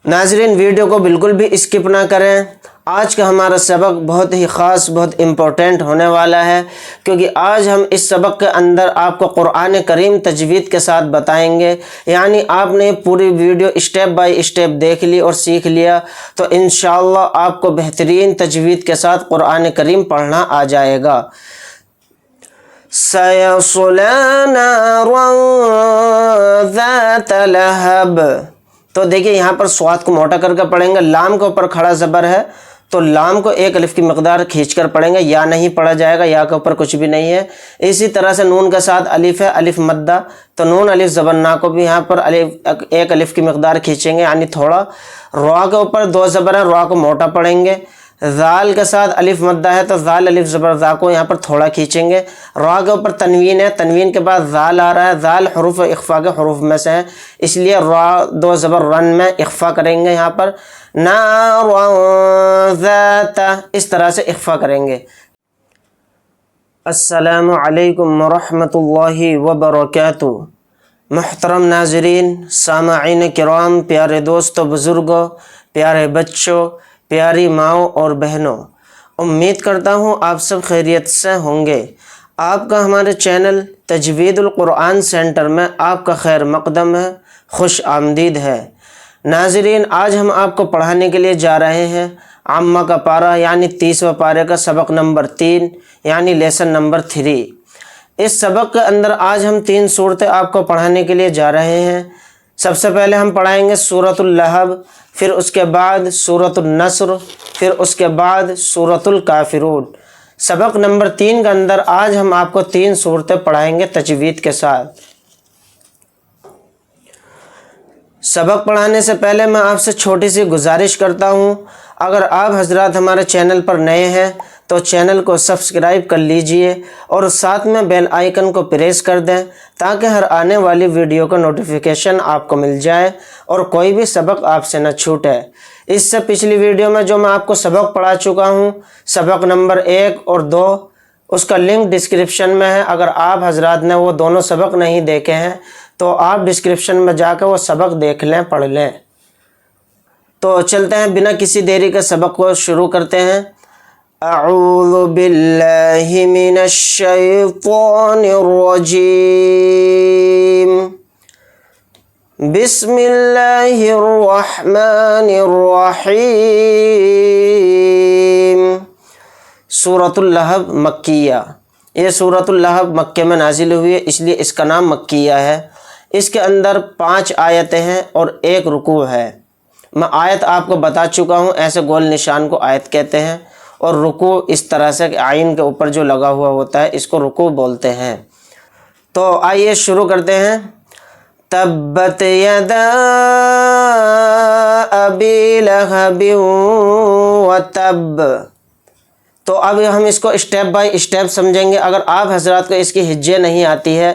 ناظرین ویڈیو کو بالکل بھی اسکپ نہ کریں۔ آج کا ہمارا سبق بہت ہی خاص، بہت امپورٹنٹ ہونے والا ہے، کیونکہ آج ہم اس سبق کے اندر آپ کو قرآن کریم تجوید کے ساتھ بتائیں گے۔ یعنی آپ نے پوری ویڈیو اسٹیپ بائی اسٹیپ دیکھ لی اور سیکھ لیا تو انشاءاللہ آپ کو بہترین تجوید کے ساتھ قرآن کریم پڑھنا آ جائے گا۔ سَيَصْلَىٰ نَارًا ذَاتَ لَهَبٍ، تو دیکھیے یہاں پر صاد کو موٹا کر کے پڑھیں گے، لام کے اوپر کھڑا زبر ہے تو لام کو ایک الف کی مقدار کھینچ کر پڑھیں گے، یا نہیں پڑھا جائے گا، یا کے اوپر کچھ بھی نہیں ہے۔ اسی طرح سے نون کے ساتھ الف ہے، الف مدہ، تو نون الف زبر نا کو بھی یہاں پر ایک الف کی مقدار کھینچیں گے، یعنی تھوڑا۔ را کے اوپر دو زبر ہے، را کو موٹا پڑھیں گے۔ ذال کے ساتھ الف مدہ ہے تو ذال الف زبر ذا کو یہاں پر تھوڑا کھینچیں گے۔ را کے اوپر تنوین ہے، تنوین کے بعد ذال آ رہا ہے، ذال حروف اخفا کے حروف میں سے ہے، اس لیے را دو زبر رن میں اخفا کریں گے، یہاں پر نارا ذات اس طرح سے اخفا کریں گے۔ السلام علیکم ورحمۃ اللہ وبرکاتہ۔ محترم ناظرین، سامعین کرام، پیارے دوستوں، بزرگوں، پیارے بچوں، پیاری ماؤں اور بہنوں، امید کرتا ہوں آپ سب خیریت سے ہوں گے۔ آپ کا ہمارے چینل تجوید القرآن سینٹر میں آپ کا خیر مقدم ہے، خوش آمدید ہے۔ ناظرین آج ہم آپ کو پڑھانے کے لیے جا رہے ہیں عامہ کا پارہ، یعنی 30واں پارے کا سبق نمبر 3، یعنی لیسن نمبر 3۔ اس سبق کے اندر آج ہم 3 صورتیں آپ کو پڑھانے کے لیے جا رہے ہیں۔ سب سے پہلے ہم پڑھائیں گے سورۃ اللہب، پھر اس کے بعد سورۃ النصر، پھر اس کے بعد سورۃ الکافرون۔ سبق نمبر 3 کے اندر آج ہم آپ کو 3 صورتیں پڑھائیں گے تجوید کے ساتھ۔ سبق پڑھانے سے پہلے میں آپ سے چھوٹی سی گزارش کرتا ہوں، اگر آپ حضرات ہمارے چینل پر نئے ہیں تو چینل کو سبسکرائب کر لیجئے اور ساتھ میں بیل آئیکن کو پریس کر دیں تاکہ ہر آنے والی ویڈیو کا نوٹیفیکیشن آپ کو مل جائے اور کوئی بھی سبق آپ سے نہ چھوٹے۔ اس سے پچھلی ویڈیو میں جو میں آپ کو سبق پڑھا چکا ہوں، سبق نمبر 1 اور 2، اس کا لنک ڈسکرپشن میں ہے۔ اگر آپ حضرات نے وہ دونوں سبق نہیں دیکھے ہیں تو آپ ڈسکرپشن میں جا کے وہ سبق دیکھ لیں، پڑھ لیں۔ تو چلتے ہیں، بنا کسی دیری کے سبق کو شروع کرتے ہیں۔ اعوذ باللہ من الشیطان الرجیم، بسم اللہ الرحمن الرحیم۔ سورۃ اللہب مکیہ، یہ سورۃ اللہب مکہ میں نازل ہوئی ہے، اس لیے اس کا نام مکیہ ہے۔ اس کے اندر 5 آیتیں ہیں اور 1 رکوع ہے۔ میں آیت آپ کو بتا چکا ہوں، ایسے گول نشان کو آیت کہتے ہیں، اور رکوع اس طرح سے کہ عین کے اوپر جو لگا ہوا ہوتا ہے اس کو رکوع بولتے ہیں۔ تو آئیے شروع کرتے ہیں۔ تبت یدا ابی لہب وتب، تو اب ہم اس کو اسٹیپ بائی اسٹیپ سمجھیں گے۔ اگر آپ حضرات کو اس کی ہجے نہیں آتی ہے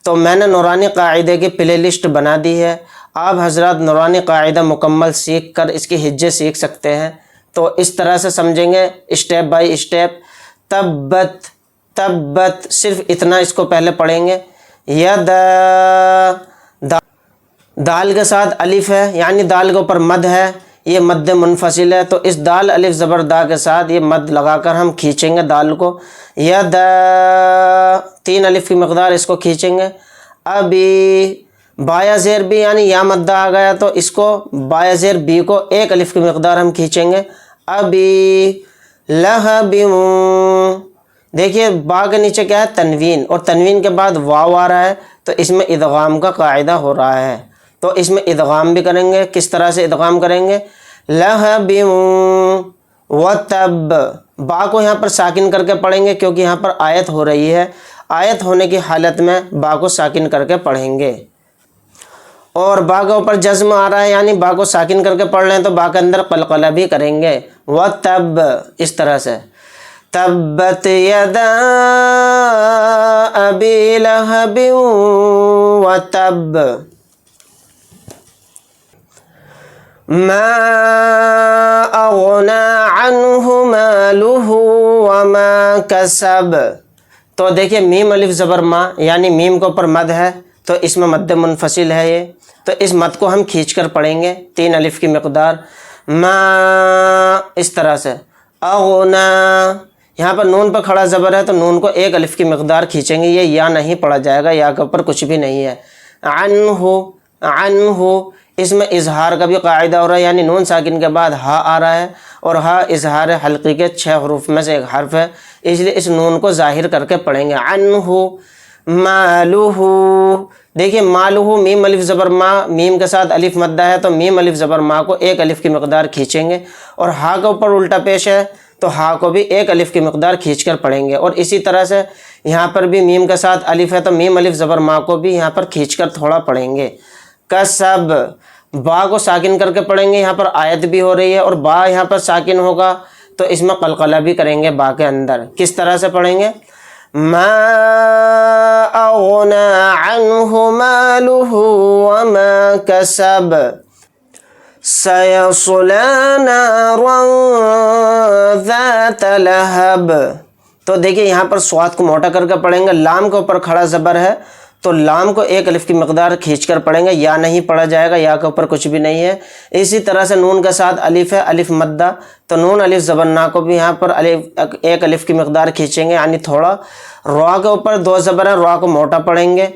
تو میں نے نورانی قاعدے کی پلے لسٹ بنا دی ہے، آپ حضرات نورانی قاعدہ مکمل سیکھ کر اس کی ہجے سیکھ سکتے ہیں۔ تو اس طرح سے سمجھیں گے اسٹیپ بائی اسٹیپ۔ تبت، تبت صرف اتنا اس کو پہلے پڑھیں گے۔ یدا، دال کے ساتھ الف ہے، یعنی دال کے اوپر مد ہے، یہ مد منفصل ہے، تو اس دال الف زبر دا کے ساتھ یہ مد لگا کر ہم کھینچیں گے دال کو۔ یدا، 3 الف کی مقدار اس کو کھینچیں گے۔ ابی، بایا زیر بی، یعنی یا مدہ آ گیا تو اس کو بایا زیر بی کو 1 الف کی مقدار ہم کھینچیں گے۔ ابی لہب، دیکھیے با کے نیچے کیا ہے؟ تنوین، اور تنوین کے بعد واو آ رہا ہے تو اس میں ادغام کا قاعدہ ہو رہا ہے، تو اس میں ادغام بھی کریں گے۔ کس طرح سے ادغام کریں گے؟ لہب وتب، با کو یہاں پر ساکن کر کے پڑھیں گے کیونکہ یہاں پر آیت ہو رہی ہے، آیت ہونے کی حالت میں با کو ساکن کر کے پڑھیں گے۔ اور با کے اوپر جزم آ رہا ہے، یعنی با کو ساکن کر کے پڑھ لیں تو با کے اندر قلقلہ بھی کریں گے۔ وتب، اس طرح سے تبت یدا ابی لہب وتب، ما اغنى عنه ماله وما كسب، تو دیکھیے میم الف زبر ما، یعنی میم کے اوپر مد ہے تو اس میں مد منفصل ہے یہ، تو اس مد کو ہم کھینچ کر پڑھیں گے 3 الف کی مقدار، ما اس طرح سے، اغنا یہاں پر نون پر کھڑا زبر ہے تو نون کو 1 الف کی مقدار کھینچیں گے، یہ یا نہیں پڑھا جائے گا، یا کے اوپر کچھ بھی نہیں ہے۔ عنہ، عنہ اس میں اظہار کا بھی قاعدہ ہو رہا ہے، یعنی نون ساکن کے بعد ہا آ رہا ہے، اور ہا اظہار حلقی کے 6 حروف میں سے ایک حرف ہے، اس لیے اس نون کو ظاہر کر کے پڑھیں گے۔ عنہ مالہ، دیکھیے مالہ میم الف زبر ما، میم کے ساتھ الف مدہ ہے تو میم الف زبر ما کو 1 الف کی مقدار کھینچیں گے، اور ہا کے اوپر الٹا پیش ہے تو ہا کو بھی 1 الف کی مقدار کھینچ کر پڑھیں گے، اور اسی طرح سے یہاں پر بھی میم کے ساتھ الف ہے تو میم الف زبر ما کو بھی یہاں پر کھینچ کر تھوڑا پڑھیں گے۔ کسب، با کو ساکن کر کے پڑھیں گے، یہاں پر آیت بھی ہو رہی ہے اور با یہاں پر ساکن ہوگا تو اس میں قلقلہ بھی کریں گے با کے اندر۔ کس طرح سے پڑھیں گے؟ ما اغنى عنه ماله وما كسب سيصلى نارا ذات لهب۔ تو دیکھیے یہاں پر صاد کو موٹا کر کے پڑھیں گے، لام کے اوپر کھڑا زبر ہے تو لام کو 1 الف کی مقدار کھینچ کر پڑھیں گے، یا نہیں پڑھا جائے گا، یا کے اوپر کچھ بھی نہیں ہے۔ اسی طرح سے نون کے ساتھ الف ہے، الف مدہ، تو نون الف زبر نا کو بھی یہاں پر 1 الف کی مقدار کھینچیں گے، یعنی تھوڑا۔ را کے اوپر 2 زبر ہے، را کو موٹا پڑھیں گے۔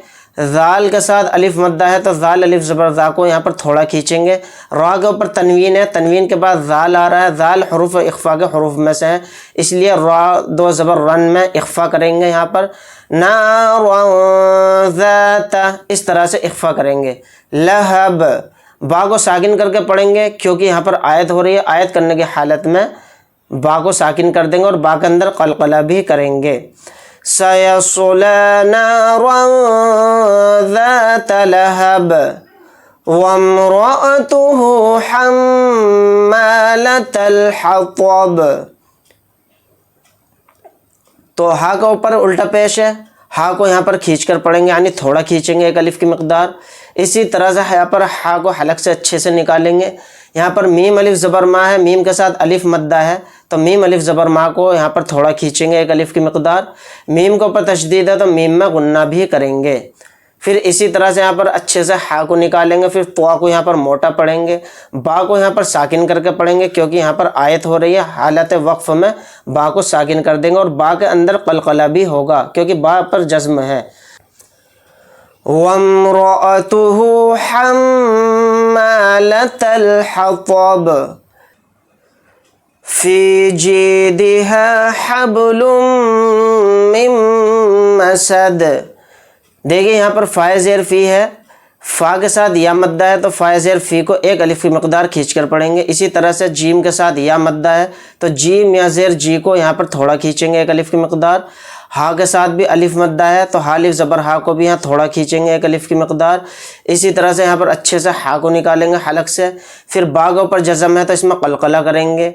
ذال کے ساتھ الف مدہ ہے تو ذال الف زبر ذا کو یہاں پر تھوڑا کھینچیں گے۔ را کے اوپر تنوین ہے، تنوین کے بعد ذال آ رہا ہے، ذال حروف اخفا کے حروف میں سے ہے، اس لیے را 2 زبر رن میں اخفا کریں گے، یہاں پر نارا ذات اس طرح سے اخفا کریں گے۔ لہب، با کو ساکن کر کے پڑھیں گے کیونکہ یہاں پر آیت ہو رہی ہے، آیت کرنے کی حالت میں با کو ساکن کر دیں گے اور با کے اندر قلقلہ بھی کریں گے۔ سَيَصْلَى نَارًا ذَاتَ لَهَبٍ وَامْرَأَتُهُ حَمَّالَةَ الْحَطَبِ۔ تو ہا کا اوپر الٹا پیش ہے، ہا کو یہاں پر کھینچ کر پڑھیں گے، یعنی تھوڑا کھینچیں گے 1 الف کی مقدار۔ اسی طرح سے یہاں پر ہا کو حلق سے اچھے سے نکالیں گے۔ یہاں پر میم الف زبر ما ہے، میم کے ساتھ الف مدہ ہے تو میم الف زبر ما کو یہاں پر تھوڑا کھینچیں گے 1 الف کی مقدار۔ میم کے اوپر تشدید ہے تو میم میں غنہ بھی کریں گے۔ پھر اسی طرح سے یہاں پر اچھے سے ہا کو نکالیں گے، پھر طوا کو یہاں پر موٹا پڑھیں گے، با کو یہاں پر ساکن کر کے پڑھیں گے کیونکہ یہاں پر آیت ہو رہی ہے، حالت وقف میں با کو ساکن کر دیں گے اور با کے اندر قلقلہ بھی ہوگا کیونکہ با پر جزم ہے۔ وَامْرَأَتُهُ حَمَّالَةَ الْحَطَبِ فِي جِيدِهَا حَبْلٌ مِّن مَّسَدٍ۔ دیکھیے یہاں پر فائے زیر فی ہے، فا کے ساتھ یا مدہ ہے تو فائے زیر فی کو 1 الف کی مقدار کھینچ کر پڑھیں گے۔ اسی طرح سے جیم کے ساتھ یا مدہ ہے تو جیم یا زیر جی کو یہاں پر تھوڑا کھینچیں گے 1 الف کی مقدار۔ ہا کے ساتھ بھی الف مدہ ہے تو ہا الف زبر ہا کو بھی یہاں تھوڑا کھینچیں گے 1 الف کی مقدار۔ اسی طرح سے یہاں پر اچھے سے ہا کو نکالیں گے حلق سے، پھر با کے اوپر جزم ہے تو اس میں قلقلہ کریں گے،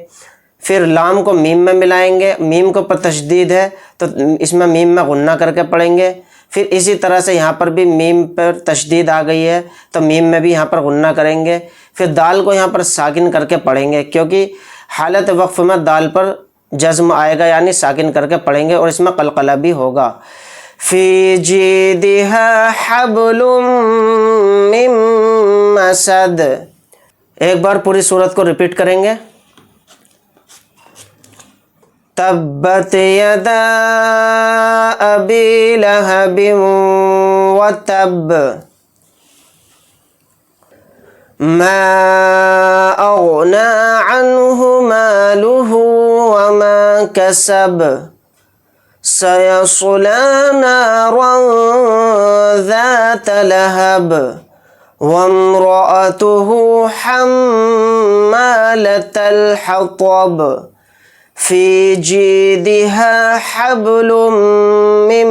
پھر لام کو میم میں ملائیں گے، میم کے اوپر تشدید ہے تو اس میں میم میں غنہ کر کے پڑھیں گے۔ پھر اسی طرح سے یہاں پر بھی میم پر تشدید آ گئی ہے تو میم میں بھی یہاں پر غنہ کریں گے۔ پھر دال کو یہاں پر ساکن کر کے پڑھیں گے کیونکہ حالت وقف میں دال پر جزم آئے گا، یعنی ساکن کر کے پڑھیں گے اور اس میں قلقلہ بھی ہوگا۔ فی جیدہا حبل من مسد۔ ایک بار پوری سورت کو ریپیٹ کریں گے۔ تبت یدا ابی لہب وتب ما اغنى عنه ماله وما كسب سيصلى نارا ذات لهب وامرأته حمالة الحطب فی جیدہا حبل من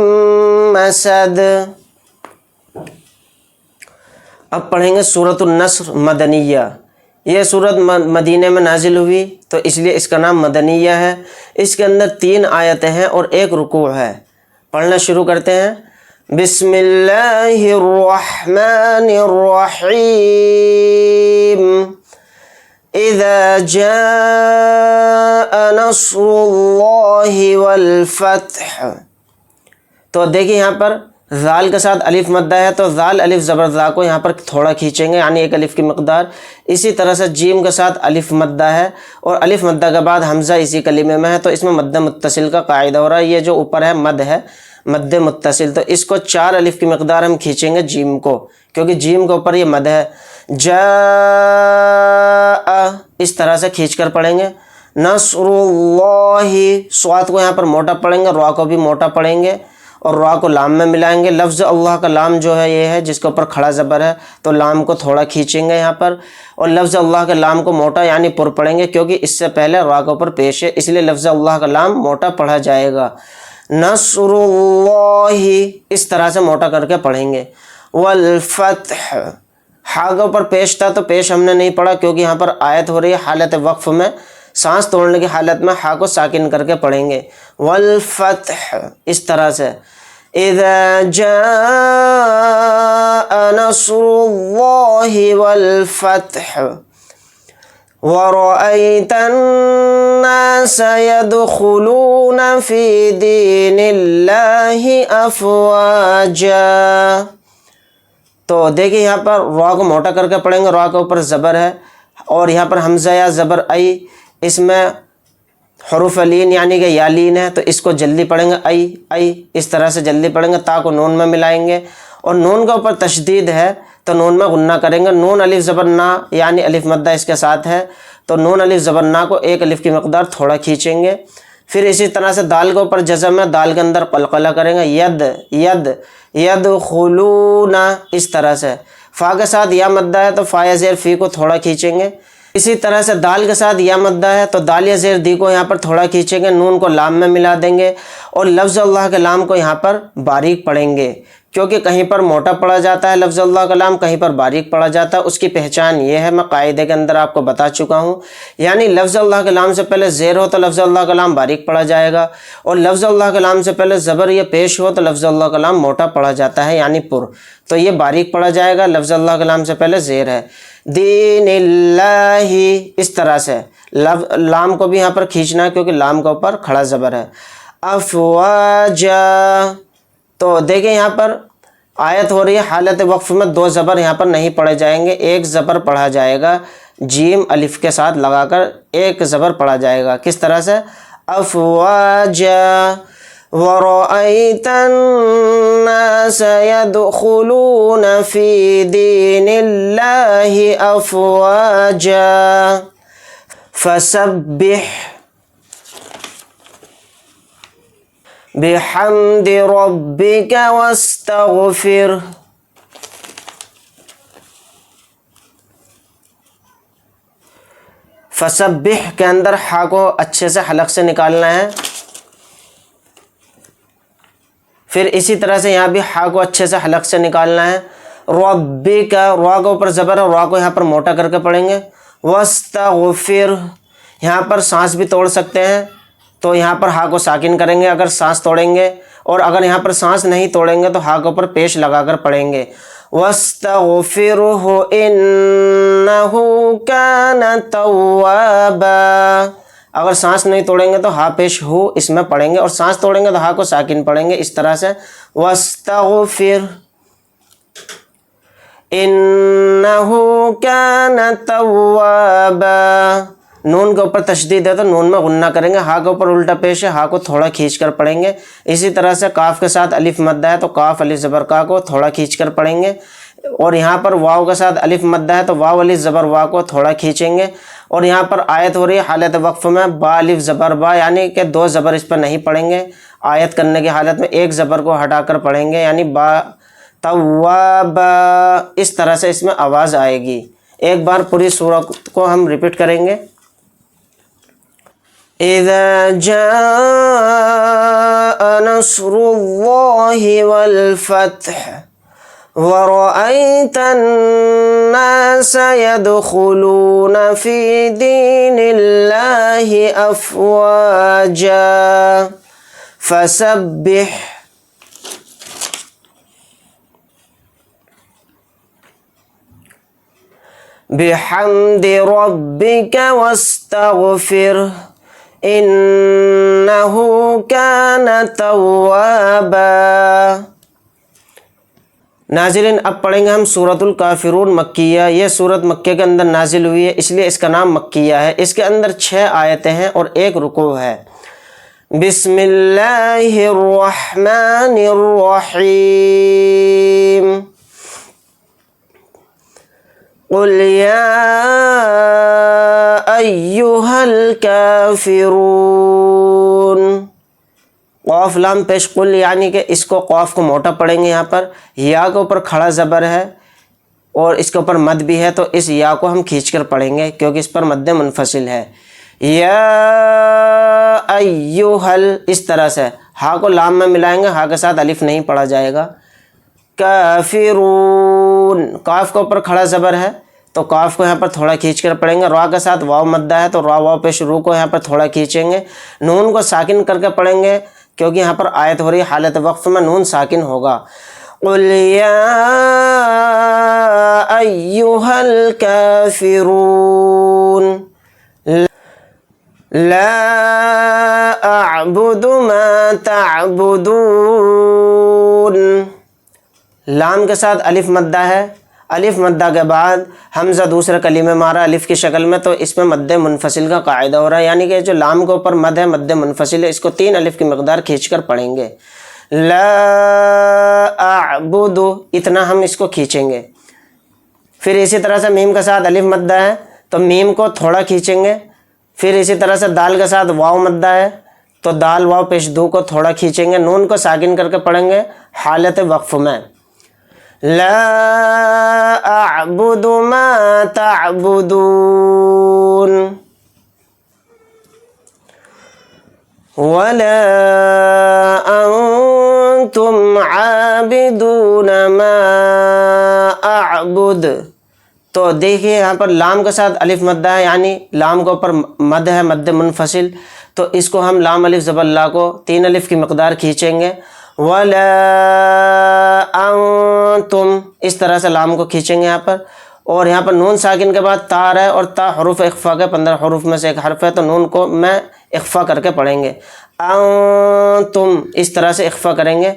مسد۔ اب پڑھیں گے سورۃ النصر مدنیہ۔ یہ سورت مدینہ میں نازل ہوئی تو اس لیے اس کا نام مدنیہ ہے۔ اس کے اندر 3 آیتیں ہیں اور 1 رکوع ہے۔ پڑھنا شروع کرتے ہیں۔ بسم اللہ الرحمن الرحیم۔ اذا جاء نصر اللہ والفتح۔ تو دیکھیں یہاں پر ذال کے ساتھ الف مدہ ہے تو ذال الف زبر ذا کو یہاں پر تھوڑا کھینچیں گے یعنی ایک الف کی مقدار. اسی طرح سے جیم کے ساتھ الف مدہ ہے اور الف مدہ کے بعد حمزہ اسی کلمے میں ہے تو اس میں مد متصل کا قاعدہ ہو رہا ہے. یہ جو اوپر ہے مد ہے مد متصل تو اس کو 4 الف کی مقدار ہم کھینچیں گے جیم کو کیونکہ جیم کے اوپر یہ مد ہے. جاء اس طرح سے کھینچ کر پڑھیں گے. نصر اللہ صاد کو یہاں پر موٹا پڑھیں گے را کو بھی موٹا پڑھیں گے اور را کو لام میں ملائیں گے. لفظ اللہ کا لام جو ہے یہ ہے جس کے اوپر کھڑا زبر ہے تو لام کو تھوڑا کھینچیں گے یہاں پر اور لفظ اللہ کے لام کو موٹا یعنی پر پڑھیں گے کیونکہ اس سے پہلے را کے اوپر پیش ہے اس لیے لفظ اللہ کا لام موٹا پڑھا جائے گا. نصر اللہ اس طرح سے موٹا کر کے پڑھیں گے. والفتح ہا کے اوپر پیش تھا تو پیش ہم نے نہیں پڑھا کیونکہ یہاں پر آیت ہو رہی ہے حالت وقف میں سانس توڑنے کی حالت میں ہا کو ساکن کر کے پڑھیں گے. والفتح اس طرح سے اذا جاء نصر اللہ والفتح ورأيت الناس يدخلون في دين الله أفواجا. تو دیکھیں یہاں پر را کو موٹا کر کے پڑھیں گے. را کے اوپر زبر ہے اور یہاں پر حمزہ یا زبر ای اس میں حروف لین یعنی کہ یا لین ہے تو اس کو جلدی پڑھیں گے ای اس طرح سے جلدی پڑھیں گے. تا کو نون میں ملائیں گے اور نون کے اوپر تشدید ہے تو نون میں غنہ کریں گے. نون الف زبر نا یعنی الف مدہ اس کے ساتھ ہے تو نون الف زبر نا کو ایک الف کی مقدار تھوڑا کھینچیں گے. پھر اسی طرح سے دال کے اوپر جزم ہے دال کے اندر قلقلہ کریں گے. یدخلون اس طرح سے. فا کے ساتھ یا مدہ ہے تو فا یا زیر فی کو تھوڑا کھینچیں گے. اسی طرح سے دال کے ساتھ یا مدہ ہے تو دال یا زیر دی کو یہاں پر تھوڑا کھینچیں گے. نون کو لام میں ملا دیں گے اور لفظ اللہ کے لام کو یہاں پر باریک پڑھیں گے کیونکہ کہیں پر موٹا پڑھا جاتا ہے لفظ اللہ کا لام کہیں پر باریک پڑھا جاتا ہے. اس کی پہچان یہ ہے میں قاعدے کے اندر آپ کو بتا چکا ہوں یعنی لفظ اللہ کے لام سے پہلے زیر ہو تو لفظ اللہ کا لام باریک پڑھا جائے گا اور لفظ اللہ کے لام سے پہلے زبر یا پیش ہو تو لفظ اللہ کا لام موٹا پڑھا جاتا ہے یعنی پر تو یہ باریک پڑھا جائے گا. لفظ اللہ کے لام سے پہلے زیر ہے. دین اللہ اس طرح سے لام کو بھی یہاں پر کھینچنا ہے کیونکہ لام کے اوپر کھڑا زبر ہے. افواجا تو دیکھیں یہاں پر آیت ہو رہی ہے حالت وقف میں 2 زبر یہاں پر نہیں پڑھے جائیں گے. ایک زبر پڑھا جائے گا جیم الف کے ساتھ لگا کر ایک زبر پڑھا جائے گا. کس طرح سے افواجا وَرَأَيْتَ النَّاسَ يَدْخُلُونَ فِي دِينِ اللَّهِ أَفْوَاجًا فَسَبِّحْ بِحَمْدِ رَبِّكَ وَاسْتَغْفِرْهُ. فَسَبِّحْ کے اندر ہا کو اچھے سے حلق سے نکالنا ہے. پھر اسی طرح سے یہاں بھی ہا کو اچھے سے حلق سے نکالنا ہے. ربک را کے اوپر زبر ہے را کو یہاں پر موٹا کر کے پڑھیں گے. واستغفر یہاں پر سانس بھی توڑ سکتے ہیں تو یہاں پر ہا کو ساکن کریں گے اگر سانس توڑیں گے اور اگر یہاں پر سانس نہیں توڑیں گے تو ہا کے اوپر پیش لگا کر پڑھیں گے. واستغفرہ انہ کان توابا اگر سانس نہیں توڑیں گے تو ہا پیش ہو اس میں پڑھیں گے اور سانس توڑیں گے تو ہا کو ساکن پڑھیں گے اس طرح سے. واستغفر انہ کان توابا نون کے اوپر تشدید ہے تو نون میں غنہ کریں گے. ہا کے اوپر الٹا پیش ہے ہا کو تھوڑا کھینچ کر پڑھیں گے. اسی طرح سے کاف کے ساتھ الف مدہ ہے تو کاف الف زبر کا کو تھوڑا کھینچ کر پڑھیں گے اور یہاں پر واو کے ساتھ الف مدہ ہے تو واو الف زبر وا کو تھوڑا کھینچیں گے اور یہاں پر آیت ہو رہی ہے حالت وقف میں با الف زبر با یعنی کہ 2 زبر اس پر نہیں پڑھیں گے. آیت کرنے کی حالت میں ایک زبر کو ہٹا کر پڑھیں گے یعنی با توابا اس طرح سے اس میں آواز آئے گی. ایک بار پوری سورت کو ہم ریپیٹ کریں گے. اذا جاء نصر اللہ والفتح وَرَأَيْتَ النَّاسَ يَدْخُلُونَ فِي دِينِ اللَّهِ أَفْوَاجًا فَسَبِّحْ بِحَمْدِ رَبِّكَ وَاسْتَغْفِرْهُ إِنَّهُ كَانَ تَوَّابًا. ناظرین اب پڑھیں گے ہم سورۃ الکافرون مکیہ۔ یہ سورت مکہ کے اندر نازل ہوئی ہے، اس لیے اس کا نام مکیہ ہے۔ اس کے اندر 6 آیتیں ہیں اور 1 رکوع ہے۔ بسم اللہ الرحمن الرحیم قل یا ایہا الکافرون، قاف لام پیش قل، یعنی کہ اس کو قاف کو موٹا پڑھیں گے، یہاں پر یا کے اوپر کھڑا زبر ہے اور اس کے اوپر مد بھی ہے، تو اس یا کو ہم کھینچ کر پڑھیں گے کیونکہ اس پر مد منفصل ہے۔ یا ایہل، اس طرح سے ہا کو لام میں ملائیں گے، ہا کے ساتھ الف نہیں پڑھا جائے گا۔ کافرون، کاف کے اوپر کھڑا زبر ہے تو کاف کو یہاں پر تھوڑا کھینچ کر پڑھیں گے۔ را کے ساتھ واو مدہ ہے تو را واو پیش رو کو یہاں پر تھوڑا کھینچیں گے۔ نون کو ساکن کر کے پڑھیں گے کیونکہ یہاں پر آیت ہو رہی ہے حالت وقف میں، نون ساکن ہوگا۔ قل یا ایہا الکافرون لا اعبد ما تعبدون، لام کے ساتھ الف مدہ ہے، الف مدہ کے بعد حمزہ دوسرے کلمے مارا الف کی شکل میں، تو اس میں مد منفصل کا قاعدہ ہو رہا ہے، یعنی کہ جو لام کے اوپر مد ہے مد منفصل ہے، اس کو 3 الف کی مقدار کھینچ کر پڑھیں گے۔ لا اعبد، اتنا ہم اس کو کھینچیں گے۔ پھر اسی طرح سے میم کے ساتھ الف مدہ ہے تو میم کو تھوڑا کھینچیں گے۔ پھر اسی طرح سے دال کے ساتھ واو مدہ ہے تو دال واو پیش دو کو تھوڑا کھینچیں گے، نون کو ساکن کر کے پڑھیں گے حالت وقف میں۔ لا اعبد ما تعبدون ولا انتم عابدون ما اعبد، تو دیکھیے یہاں پر لام کے ساتھ الف مدہ ہے، یعنی لام کے اوپر مد ہے مد منفصل، تو اس کو ہم لام الف زبر لا کو 3 الف کی مقدار کھینچیں گے۔ ولا انتم، اس طرح سے لام کو کھینچیں گے یہاں پر، اور یہاں پر نون ساکن کے بعد تا ہے اور تا حروف اخفا کے 15 حروف میں سے ایک حرف ہے، تو نون کو میں اخفا کر کے پڑھیں گے۔ انتم، اس طرح سے اخفا کریں گے۔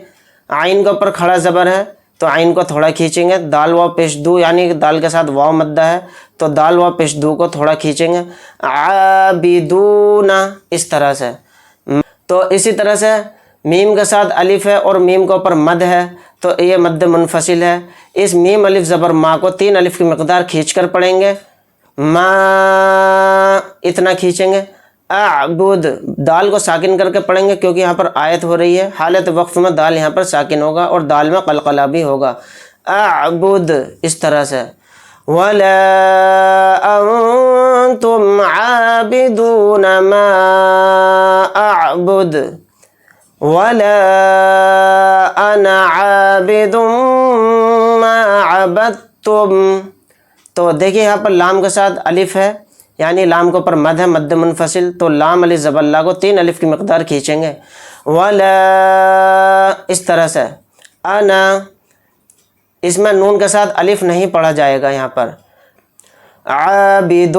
عین کے اوپر کھڑا زبر ہے تو عین کو تھوڑا کھینچیں گے۔ دال واو پیش دو، یعنی کہ دال کے ساتھ واو مدہ ہے تو دال واو پیش دو کو تھوڑا کھینچیں گے۔ عابدون، اس طرح سے۔ تو اسی طرح سے میم کے ساتھ الف ہے اور میم کے اوپر مد ہے تو یہ مد منفصل ہے، اس میم الف زبر ما کو 3 الف کی مقدار کھینچ کر پڑھیں گے۔ ما، اتنا کھینچیں گے۔ اعبد، دال کو ساکن کر کے پڑھیں گے کیونکہ یہاں پر آیت ہو رہی ہے، حالت وقف میں دال یہاں پر ساکن ہوگا اور دال میں قلقلہ بھی ہوگا۔ اعبد، اس طرح سے۔ ولا انتم عابدون ما اعبد ولا انا عابد ما عبدتم، تو دیکھیے یہاں پر لام کے ساتھ الف ہے، یعنی لام کے اوپر مد ہے مد منفصل، تو لام الف زبر لا کو 3 الف کی مقدار کھینچیں گے۔ ولا، اس طرح سے۔ انا، اس میں نون کے ساتھ الف نہیں پڑھا جائے گا یہاں پر۔ عابد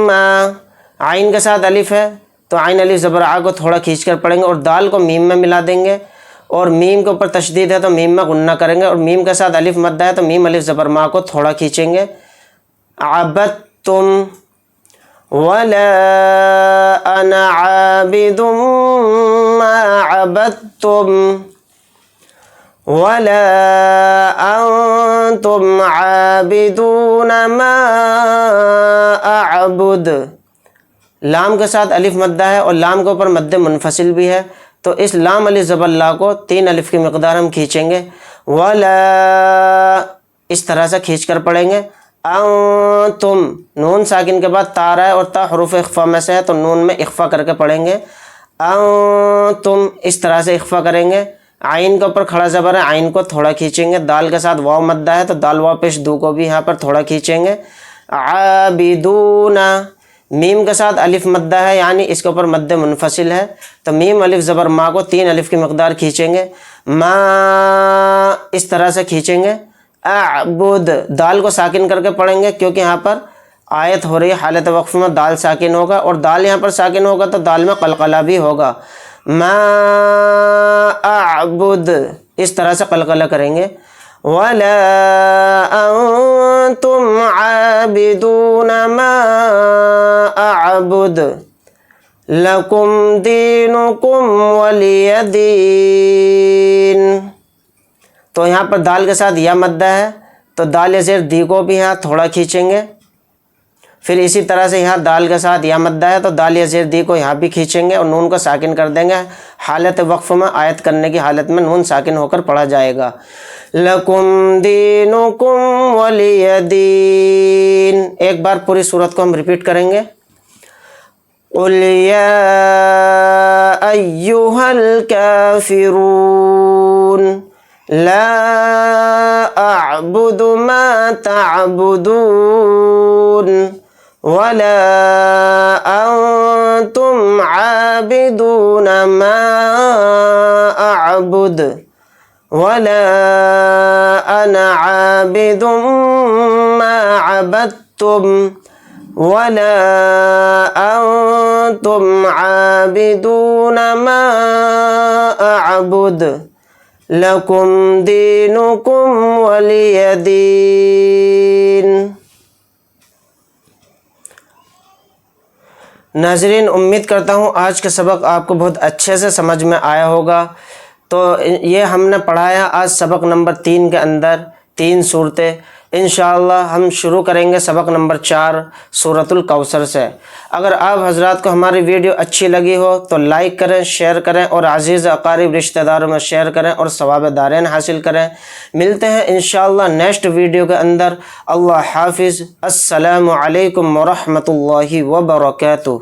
ما، عین کے ساتھ الف ہے تو عین الف زبر آ کو تھوڑا کھینچ کر پڑھیں گے اور دال کو میم میں ملا دیں گے، اور میم کے اوپر تشدید ہے تو میم میں غنہ کریں گے، اور میم کے ساتھ الف مدہ ہے تو میم الف زبر ما کو تھوڑا کھینچیں گے۔ عبدتم ولا انا عابد ما عبدتم ولا انتم عابدون ما اعبد، لام کے ساتھ الف مدہ ہے اور لام کے اوپر مد منفصل بھی ہے تو اس لام الف زبر لا کو 3 الف کی مقدار ہم کھینچیں گے۔ ولا، اس طرح سے کھینچ کر پڑھیں گے۔ انتم، نون ساکن کے بعد تا ہے اور تا حروف اخفا میں سے ہے تو نون میں اخفا کر کے پڑھیں گے۔ انتم، اس طرح سے اخفا کریں گے۔ عین کے اوپر کھڑا زبر ہے، عین کو تھوڑا کھینچیں گے۔ دال کے ساتھ واو مدہ ہے تو دال واو پیش دو کو بھی یہاں پر تھوڑا کھینچیں گے۔ عابدون، میم کے ساتھ الف مدہ ہے، یعنی اس کے اوپر مد منفصل ہے تو میم الف زبر ما کو 3 الف کی مقدار کھینچیں گے۔ ما، اس طرح سے کھینچیں گے۔ اعبد، دال کو ساکن کر کے پڑھیں گے کیونکہ یہاں پر آیت ہو رہی ہے حالت وقف میں دال ساکن ہوگا، اور دال یہاں پر ساکن ہوگا تو دال میں قلقلہ بھی ہوگا۔ ما اعبد، اس طرح سے قلقلہ کریں گے۔ ولا أنتم عابدون ما أعبد لكم دينكم ولي دين. تو یہاں پر دال کے ساتھ یا مدہ ہے تو دال یا زیر دی کو بھی یہاں تھوڑا کھینچیں گے. پھر اسی طرح سے یہاں دال کے ساتھ یا مدہ ہے تو دال یا زیر دی کو یہاں بھی کھینچیں گے اور نون کو ساکن کر دیں گے. حالت وقف میں آیت کرنے کی حالت میں نون ساکن ہو کر پڑھا جائے گا. لَكُمْ دِينُكُمْ وَلِيَ دِينِ. ایک بار پوری سورت کو ہم ریپیٹ کریں گے. قُلْ يَا أَيُّهَا الْكَافِرُونَ لَا أَعْبُدُ مَا تَعْبُدُونَ وَلَا أَنْتُمْ عَابِدُونَ مَا أَعْبُدُ وَلَا أَنَا عَابِدٌ مَا عَبَدتُّمْ وَلَا أَنْتُمْ عَابِدُونَ مَا أَعْبُدُ لَكُمْ دِينُكُمْ وَلِيَ دِينِ. ناظرین، امید کرتا ہوں آج کا سبق آپ کو بہت اچھے سے سمجھ میں آیا ہوگا. تو یہ ہم نے پڑھایا آج سبق نمبر 3 کے اندر 3 صورتیں. انشاءاللہ ہم شروع کریں گے سبق نمبر 4 سورۃ الکوثر سے. اگر آپ حضرات کو ہماری ویڈیو اچھی لگی ہو تو لائک کریں، شیئر کریں اور عزیز اقارب رشتہ داروں میں شیئر کریں اور ثواب دارین حاصل کریں. ملتے ہیں انشاءاللہ نیکسٹ ویڈیو کے اندر. اللہ حافظ. السلام علیکم ورحمۃ اللہ وبرکاتہ.